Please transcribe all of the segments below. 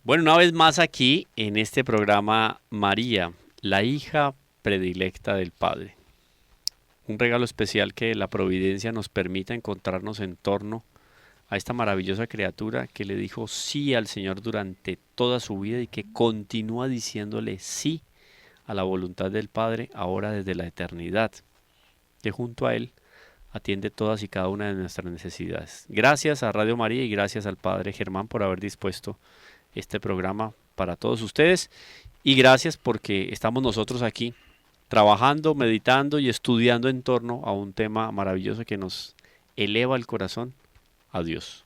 Bueno, una vez más aquí en este programa, María, la hija predilecta del Padre. Un regalo especial que la providencia nos permita encontrarnos en torno a esta maravillosa criatura que le dijo sí al Señor durante toda su vida y que continúa diciéndole sí a la voluntad del Padre ahora desde la eternidad, que junto a Él atiende todas y cada una de nuestras necesidades. Gracias a Radio María y gracias al Padre Germán por haber dispuesto este programa para todos ustedes y gracias porque estamos nosotros aquí trabajando, meditando y estudiando en torno a un tema maravilloso que nos eleva el corazón a Dios.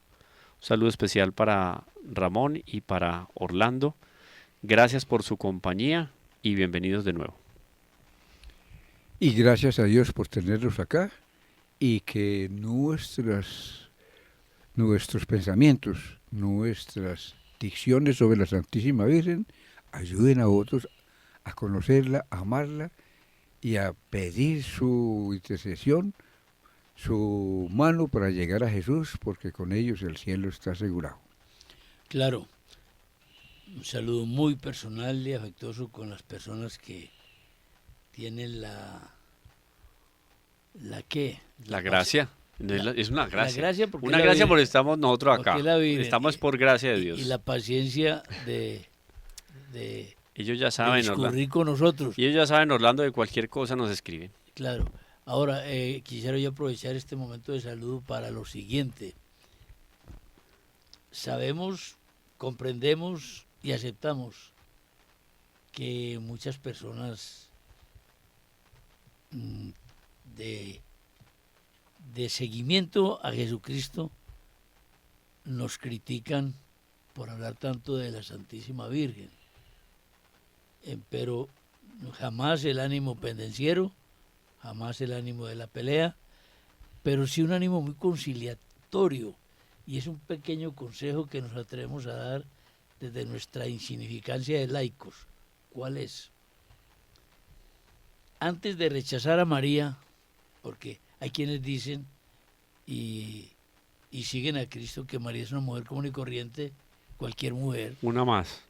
Un saludo especial para Ramón y para Orlando. Gracias por su compañía y bienvenidos de nuevo. Y gracias a Dios por tenerlos acá y que nuestros pensamientos, nuestras dicciones sobre la Santísima Virgen ayuden a otros a conocerla, a amarla y a pedir su intercesión, su mano para llegar a Jesús, porque con ellos el cielo está asegurado. Claro, un saludo muy personal y afectuoso con las personas que tienen la gracia. Es una gracia. Una gracia porque estamos nosotros acá. Virgen, Estamos por gracia de Dios. Y la paciencia de ellos ya saben, discurrir con nosotros. Y ellos ya saben, Orlando, de cualquier cosa nos escriben. Claro. Ahora, quisiera yo aprovechar este momento de saludo para lo siguiente. Sabemos, comprendemos y aceptamos que muchas personas de seguimiento a Jesucristo nos critican por hablar tanto de la Santísima Virgen. Pero jamás el ánimo pendenciero, jamás el ánimo de la pelea, pero sí un ánimo muy conciliatorio. Y es un pequeño consejo que nos atrevemos a dar desde nuestra insignificancia de laicos. ¿Cuál es? Antes de rechazar a María, porque hay quienes dicen y siguen a Cristo que María es una mujer común y corriente, cualquier mujer. Una más.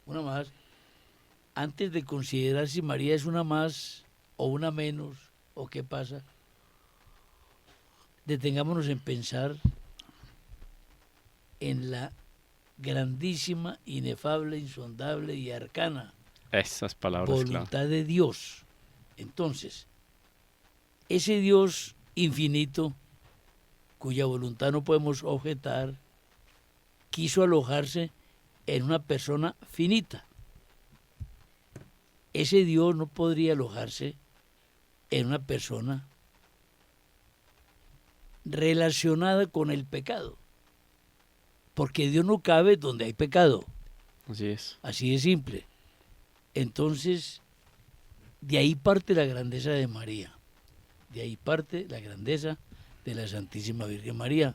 Antes de considerar si María es una más o una menos o qué pasa, detengámonos en pensar en la grandísima, inefable, insondable y arcana esas palabras, voluntad de Dios. Entonces, ese Dios infinito, cuya voluntad no podemos objetar, quiso alojarse en una persona finita. Ese Dios no podría alojarse en una persona relacionada con el pecado, porque Dios no cabe donde hay pecado. Así es. Así de simple. Entonces, de ahí parte la grandeza de María, de ahí parte la grandeza de la Santísima Virgen María.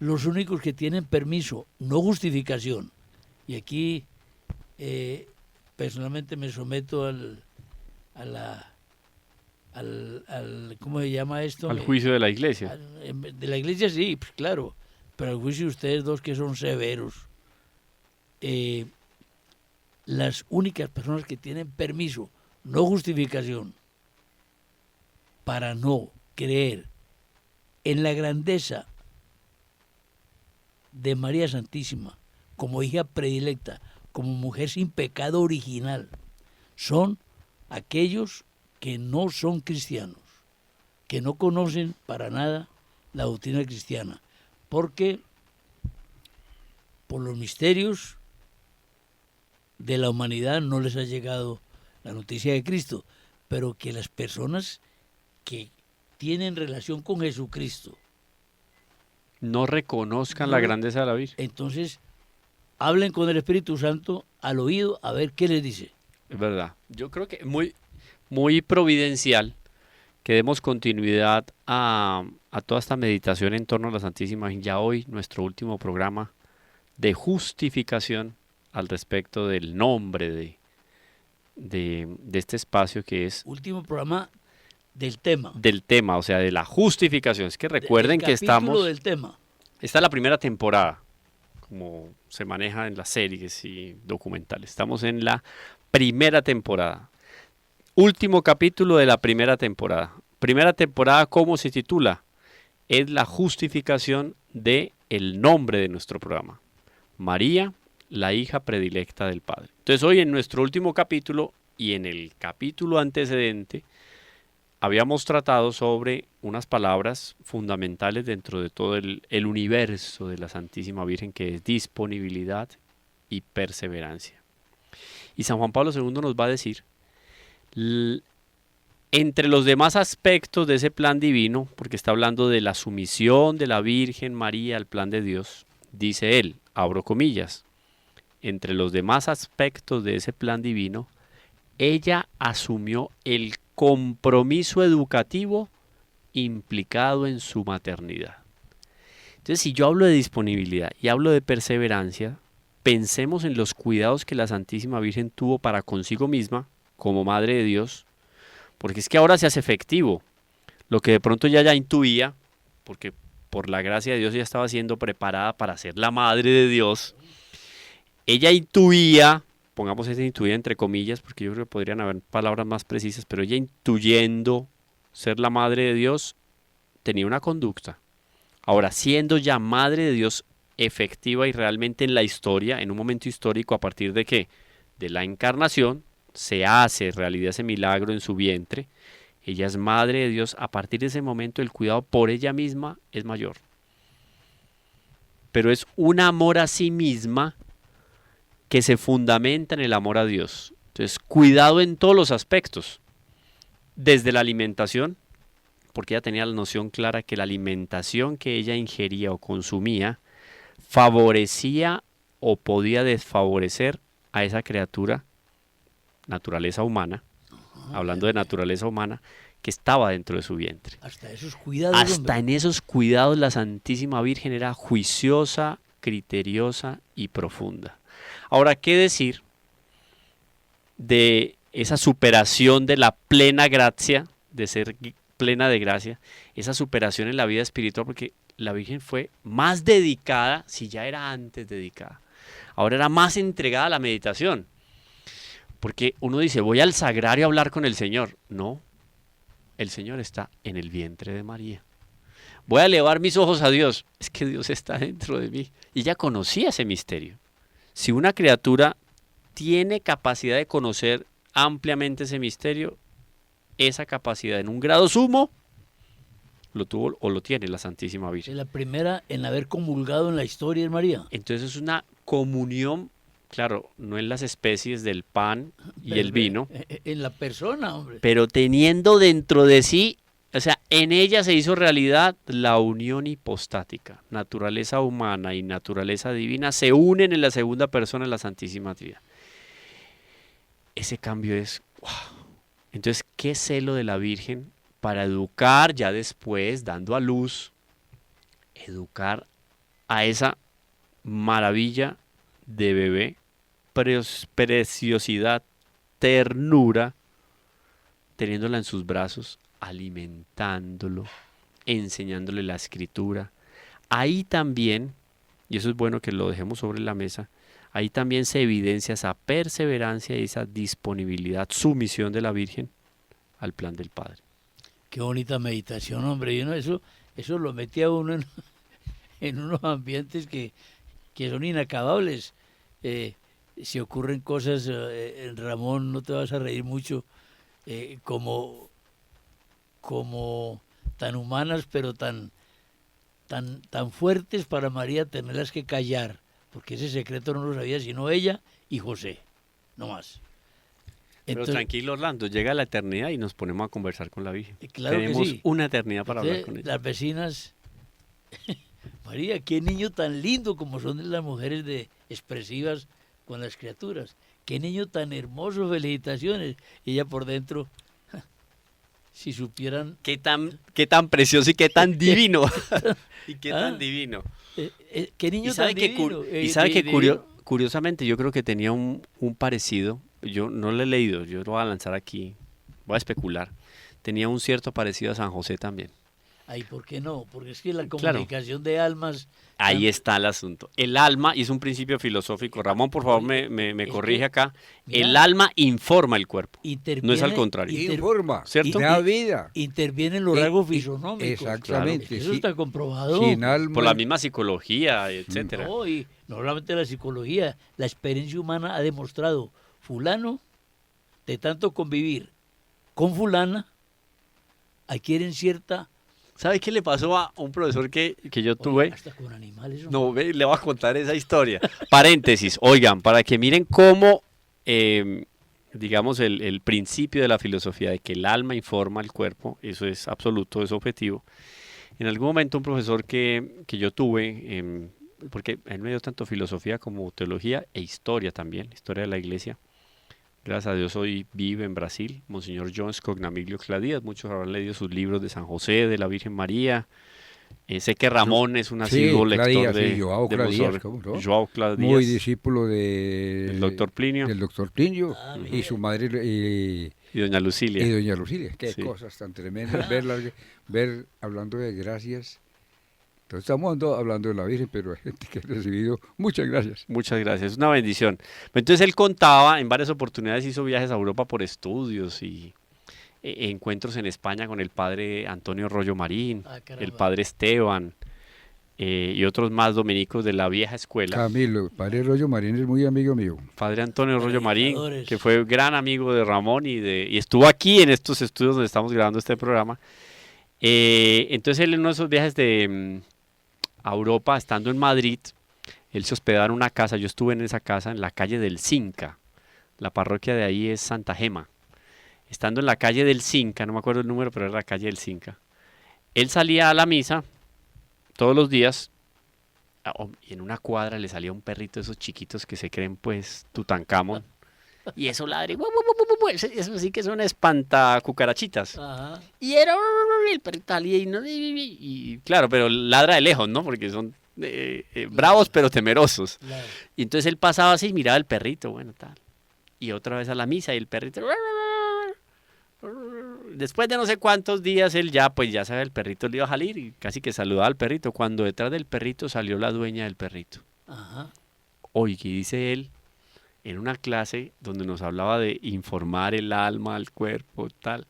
Los únicos que tienen permiso, no justificación, y aquí personalmente me someto al ¿cómo se llama esto? Al juicio de la Iglesia. De la Iglesia sí, pues claro, pero al juicio de ustedes dos que son severos. Las únicas personas que tienen permiso, no justificación, para no creer en la grandeza de María Santísima como hija predilecta, como mujer sin pecado original, son aquellos que no son cristianos, que no conocen para nada la doctrina cristiana, porque por los misterios de la humanidad no les ha llegado la noticia de Cristo, pero que las personas que tienen relación con Jesucristo no reconozcan la grandeza de la Virgen. Entonces, hablen con el Espíritu Santo al oído a ver qué les dice. Es verdad. Yo creo que muy providencial que demos continuidad a toda esta meditación en torno a la Santísima Virgen. Ya hoy, nuestro último programa de justificación al respecto del nombre de este espacio que es... Último programa del tema. Del tema, o sea, de la justificación. Es que recuerden que estamos... del tema. Esta es la primera temporada. como se maneja en las series y documentales. Estamos en la primera temporada. Último capítulo de la primera temporada. Primera temporada, ¿cómo se titula? Es la justificación de el nombre de nuestro programa. María, la hija predilecta del Padre. Entonces hoy en nuestro último capítulo y en el capítulo antecedente habíamos tratado sobre unas palabras fundamentales dentro de todo el universo de la Santísima Virgen, que es disponibilidad y perseverancia. Y San Juan Pablo II nos va a decir, entre los demás aspectos de ese plan divino, porque está hablando de la sumisión de la Virgen María al plan de Dios, dice él, abro comillas, entre los demás aspectos de ese plan divino, ella asumió el compromiso educativo implicado en su maternidad. Entonces, si yo hablo de disponibilidad y hablo de perseverancia, pensemos en los cuidados que la Santísima Virgen tuvo para consigo misma, como Madre de Dios, porque es que ahora se hace efectivo lo que de pronto ya intuía, porque por la gracia de Dios ella estaba siendo preparada para ser la Madre de Dios. Ella intuía, pongamos ese intuía entre comillas, porque yo creo que podrían haber palabras más precisas, pero ella intuyendo ser la Madre de Dios, tenía una conducta. Ahora, siendo ya Madre de Dios efectiva y realmente en la historia, en un momento histórico, ¿a partir de qué? De la encarnación, se hace realidad ese milagro en su vientre. Ella es Madre de Dios. A partir de ese momento el cuidado por ella misma es mayor. Pero es un amor a sí misma que se fundamenta en el amor a Dios. Entonces, cuidado en todos los aspectos. Desde la alimentación, porque ella tenía la noción clara que la alimentación que ella ingería o consumía favorecía o podía desfavorecer a esa criatura, naturaleza humana, hablando de naturaleza humana, que estaba dentro de su vientre. Hasta esos cuidados. Hasta en esos cuidados la Santísima Virgen era juiciosa, criteriosa y profunda. Ahora, ¿qué decir de esa superación de la plena gracia, de ser plena de gracia, esa superación en la vida espiritual? Porque la Virgen fue más dedicada, si ya era antes dedicada, ahora era más entregada a la meditación. Porque uno dice, voy al sagrario a hablar con el Señor. No, el Señor está en el vientre de María. Voy a elevar mis ojos a Dios. Es que Dios está dentro de mí. Y ella conocía ese misterio. Si una criatura tiene capacidad de conocer ampliamente ese misterio, esa capacidad en un grado sumo lo tuvo o lo tiene la Santísima Virgen. Es la primera en haber comulgado en la historia, es María. Entonces es una comunión, claro, no en las especies del pan y el vino. En la persona, hombre. Pero teniendo dentro de sí, o sea, en ella se hizo realidad la unión hipostática. Naturaleza humana y naturaleza divina se unen en la segunda persona de la Santísima Trinidad. Ese cambio es, wow. Entonces, qué celo de la Virgen para educar ya después, dando a luz, educar a esa maravilla de bebé, preciosidad, ternura, teniéndola en sus brazos, alimentándolo, enseñándole la escritura. Ahí también, y eso es bueno que lo dejemos sobre la mesa, ahí también se evidencia esa perseverancia y esa disponibilidad, sumisión de la Virgen al plan del Padre. Qué bonita meditación, hombre. Y eso lo metía uno en unos ambientes que son inacabables. Si ocurren cosas, Ramón, no te vas a reír mucho, como tan humanas, pero tan fuertes para María tenerlas que callar, porque ese secreto no lo sabía sino ella y José, no más. Pero tranquilo, Orlando, llega la eternidad y nos ponemos a conversar con la Virgen. Claro Tenemos que sí. una eternidad para hablar con ella. Las vecinas, María, qué niño tan lindo, como son las mujeres expresivas con las criaturas. Qué niño tan hermoso, felicitaciones. Y ella por dentro, si supieran... Qué tan precioso y qué tan divino. Y qué tan divino. Qué niño tan divino. Y sabe que curiosamente yo creo que tenía un parecido. Yo no lo he leído, yo lo voy a lanzar aquí, voy a especular. Tenía un cierto parecido a San José también. Ay, ¿por qué no? Porque es que la Claro. comunicación de almas... Ahí está el asunto. El alma, y es un principio filosófico, Ramón, por favor, me es corrige que, acá. mira, El alma informa el cuerpo, interviene, no es al contrario. Informa, ¿Cierto? da vida. intervienen los rasgos Y- fisonómicos. exactamente, Es que eso sí. está comprobado. Sin alma. Por la misma psicología, etcétera. No, y no solamente la psicología, la experiencia humana ha demostrado, fulano, de tanto convivir con fulana, adquieren cierta... ¿Sabe qué le pasó a un profesor que yo Oye, tuve? hasta con animales. No, ve, le voy a contar esa historia. Paréntesis, oigan, para que miren cómo, digamos, el principio de la filosofía de que el alma informa al cuerpo, eso es absoluto, es objetivo. En algún momento un profesor que yo tuve, porque él me dio tanto filosofía como teología e historia también, historia de la iglesia. Gracias a Dios hoy vive en Brasil, Monseñor John Scognamiglio Cladias. Muchos habrán leído sus libros de San José, de la Virgen María. Sé que Ramón es un Sí, asiduo lector Cladias, de, sí, Joao de Cladias, Monseñor ¿cómo no? Joao Cladias, Muy discípulo del doctor Plinio del doctor Plinio Ah, y mira. su madre y doña Lucilia. y doña Lucía. Qué Sí. cosas tan tremendas ver hablando de gracias. Entonces estamos hablando de la Virgen, pero hay gente que ha recibido muchas gracias. Muchas gracias, es una bendición. Entonces él contaba, en varias oportunidades hizo viajes a Europa por estudios y encuentros en España con el padre Antonio Rollo Marín, Ah, caramba. el padre Esteban y otros más dominicos de la vieja escuela. Camilo, padre Rollo Marín es muy amigo mío. Padre Antonio Rollo Marín, Predicadores. que fue gran amigo de Ramón y estuvo aquí en estos estudios donde estamos grabando este programa. Entonces él en uno de esos viajes a Europa, estando en Madrid, él se hospedaba en una casa, yo estuve en esa casa en la calle del Cinca, la parroquia de ahí es Santa Gema. Estando en la calle del Cinca, no me acuerdo el número, pero era la calle del Cinca, él salía a la misa todos los días y en una cuadra le salía un perrito de esos chiquitos que se creen pues Tutankamón y eso ladra, eso sí que son espantacucarachitas. Ajá. Y era el perrito salía y claro, pero ladra de lejos, ¿no? Porque son bravos pero temerosos. Claro. Y entonces él pasaba así y miraba el perrito, bueno, tal. Y otra vez a la misa y el perrito... Después de no sé cuántos días él ya sabe, el perrito le iba a salir y casi que saludaba al perrito. Cuando detrás del perrito salió la dueña del perrito. Ajá. Oye, ¿qué dice él? En una clase donde nos hablaba de informar el alma al cuerpo, tal.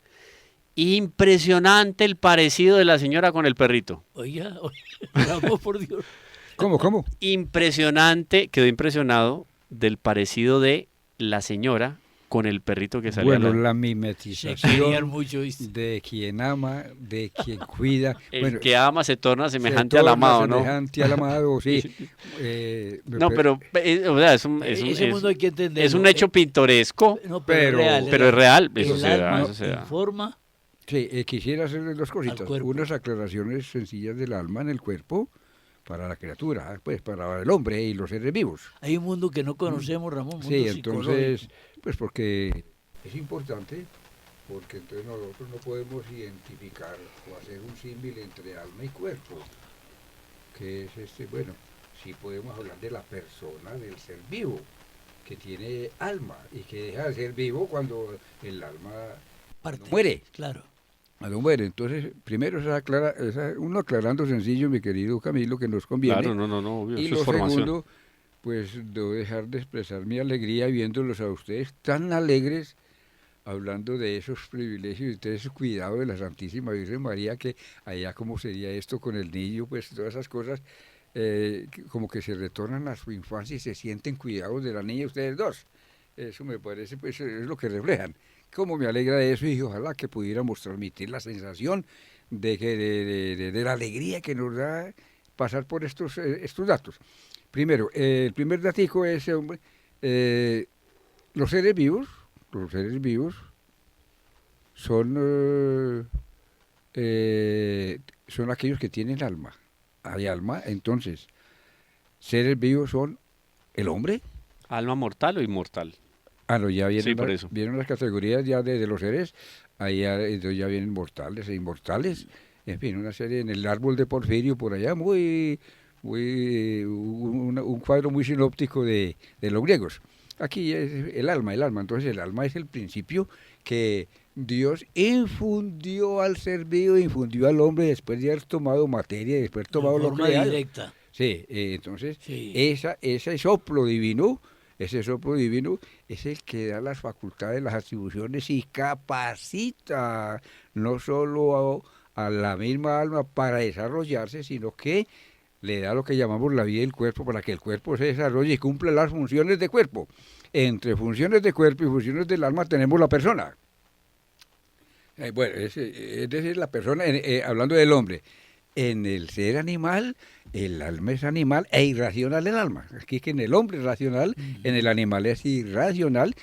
Impresionante el parecido de la señora con el perrito. Oiga, Ramón, por Dios. ¿Cómo? Impresionante, quedó impresionado del parecido de la señora con el perrito que salía. Bueno, la Se querían mimetización mucho, ¿viste? de quien ama, de quien cuida. El Bueno, que ama se torna semejante se al torna amado, ¿no? semejante al amado, sí. No, pero o sea, Ese mundo hay que entenderlo. es un hecho pintoresco, No, pero- pero es real. Eso El se da, alma eso se da. informa. Sí, quisiera hacerle dos cositas. cuerpo. Unas aclaraciones sencillas del alma en el cuerpo para la criatura, pues para el hombre y los seres vivos. Hay un mundo que no conocemos, Ramón. Mundo Sí, entonces, psicológico. pues porque es importante, porque entonces nosotros no podemos identificar o hacer un símil entre alma y cuerpo, que es bueno, sí podemos hablar de la persona, del ser vivo, que tiene alma y que deja de ser vivo cuando el alma Parte. muere. Claro. Cuando muere. Entonces, primero uno aclarando sencillo, mi querido Camilo, que nos conviene. Claro, no, obvio, Y eso lo es formación. segundo, pues debo dejar de expresar mi alegría viéndolos a ustedes tan alegres, hablando de esos privilegios y de ese cuidado de la Santísima Virgen María, que allá cómo sería esto con el niño, pues todas esas cosas, como que se retornan a su infancia y se sienten cuidados de la niña ustedes dos. Eso me parece, pues es lo que reflejan. Cómo me alegra eso y ojalá que pudiéramos transmitir la sensación de la alegría que nos da pasar por estos datos. Primero, el primer datico es, hombre, los seres vivos son aquellos que tienen alma. Hay alma, entonces, seres vivos son el hombre. ¿Alma mortal o inmortal? Ah, no, ya Sí, por eso. vienen las categorías ya de los seres, ahí entonces ya vienen mortales e inmortales, en fin, una serie en el árbol de Porfirio, por allá, un cuadro muy sinóptico de los griegos. Aquí es el alma, entonces el alma es el principio que Dios infundió al ser vivo, infundió al hombre después de haber tomado materia, después de haber tomado en lo forma creado. directa. Sí, entonces Sí. ese soplo divino es el que da las facultades, las atribuciones y capacita no solo a la misma alma para desarrollarse, sino que le da lo que llamamos la vida del cuerpo para que el cuerpo se desarrolle y cumpla las funciones de cuerpo. Entre funciones de cuerpo y funciones del alma tenemos la persona. Bueno, es decir, la persona, hablando del hombre, en el ser animal, el alma es animal e irracional el alma. Aquí que en el hombre es racional, en el animal es irracional